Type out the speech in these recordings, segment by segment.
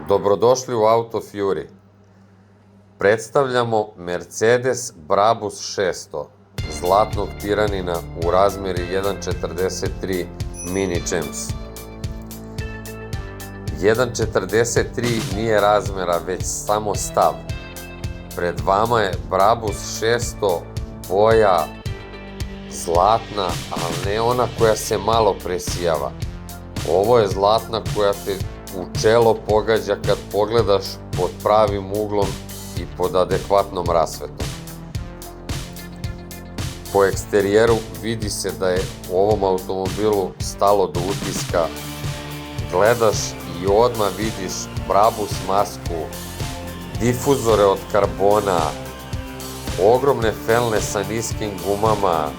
Dobrodošli u Auto Fury. Predstavljamo Mercedes Brabus 600 zlatnog tiranina u razmeri 1.43 Mini Champs. 1.43 nije razmera, već samo stav. Pred vama je Brabus 600 boja zlatna, ali ne ona koja se malo presijava. Ovo je zlatna koja te u čelo pogađa kad pogledaš pod pravim uglom i pod adekvatnom rasvetom. Po eksterijeru vidi se da je ovom automobilu stalo do utiska. Gledaš i odmah vidiš Brabus masku, difuzore od karbona, ogromne felne sa niskim gumama,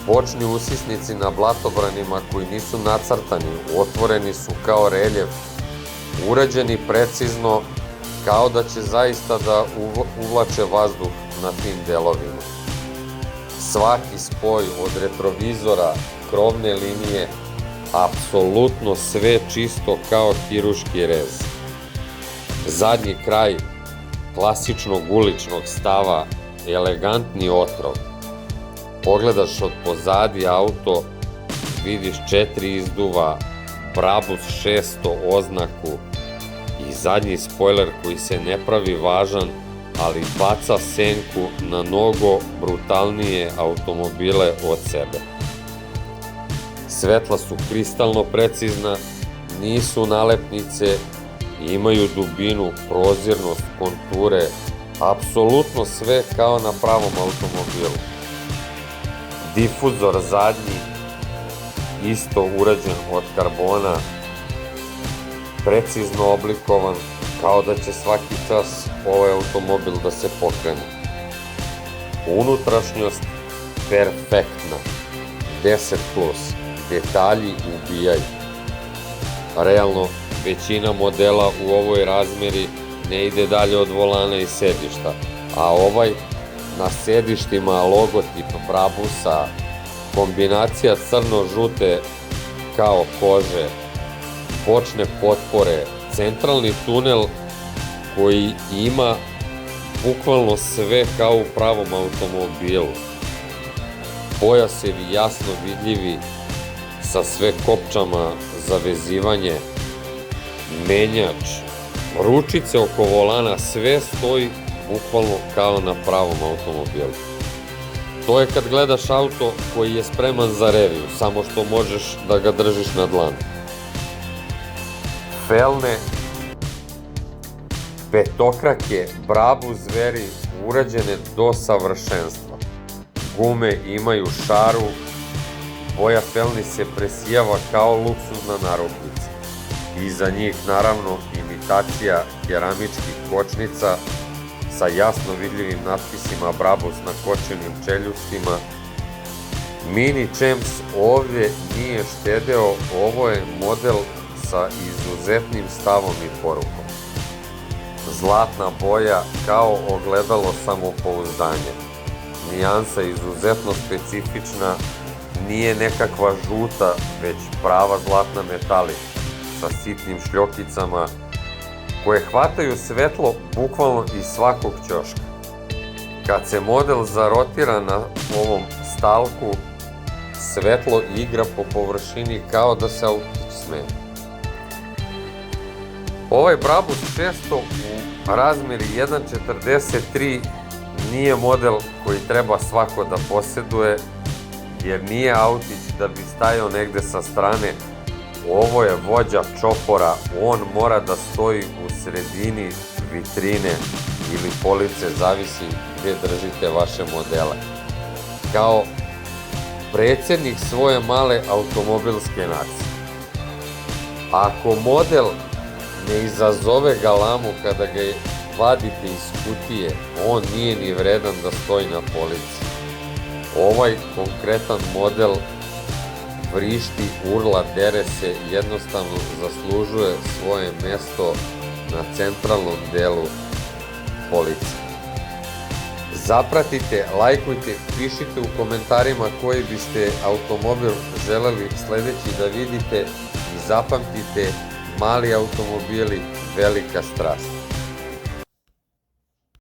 bočni usisnici na blatobranima koji nisu nacrtani, otvoreni su kao reljef, urađeni precizno kao da će zaista da uvlače vazduh na tim delovima. Svaki spoj od retrovizora, krovne linije, apsolutno sve čisto kao hiruški rez. Zadnji kraj klasičnog uličnog stava, elegantni otrov. Pogledaš od pozadi auto, vidiš 4 izduva, Brabus 600 oznaku i zadnji spojler koji se ne pravi važan, ali baca senku na mnogo brutalnije automobile od sebe. Svetla su kristalno precizna, nisu nalepnice, imaju dubinu, prozirnost, konture, apsolutno sve kao na pravom automobilu. Difuzor zadnji, isto urađen od karbona, precizno oblikovan, kao da će svaki čas ovaj automobil da se pokrene. Unutrašnjost perfektna, 10+, detalji ubijaju. Realno, većina modela u ovoj razmeri ne ide dalje od volana i sedišta, a ovaj na sedištima logotip Brabusa, kombinacija crno-žute kao kože, bočne potpore, centralni tunel koji ima bukvalno sve kao u pravom automobilu. Pojasevi jasno vidljivi sa sve kopčama za vezivanje, menjač, ručice oko volana, sve stoji bukvalno kao na pravom automobilu. To je kad gledaš auto koji je spreman za reviju, samo što možeš da ga držiš na dlanu. Felne, petokrake, Brabus zveri urađene do savršenstva. Gume imaju šaru, boja felni se presijava kao luksuzna narukvica. Iza njih naravno imitacija keramičkih kočnica sa jasno vidljivim natpisima Brabus na kočenim čeljustima. Mini Champs ovdje nije štedeo, ovo je model sa izuzetnim stavom i porukom. Zlatna boja kao ogledalo samopouzdanja. Nijansa izuzetno specifična, nije nekakva žuta, već prava zlatna metalika sa sitnim šljokicama koje hvataju svetlo bukvalno iz svakog ćoška. Kad se model zarotira na ovom stalku, svetlo igra po površini kao da se autić smeje. Ovaj Brabus 600 u razmeri 1.43 nije model koji treba svako da poseduje, jer nije autić da bi stajao negde sa strane. Ovo je vođa čopora, on mora da stoji u sredini vitrine ili police, zavisi gde držite vaše modele. Kao predsjednik svoje male automobilske nacije. Ako model ne izazove galamu kada ga vadite iz kutije, on nije ni vredan da stoji na polici. Ovaj konkretan model vrišti, urla, dere se, jednostavno zaslužuje svoje mesto na centralnom delu police. Zapratite, lajkujte, pišite u komentarima koji biste automobil želeli sledeći da vidite i zapamtite, mali automobili, velika strast.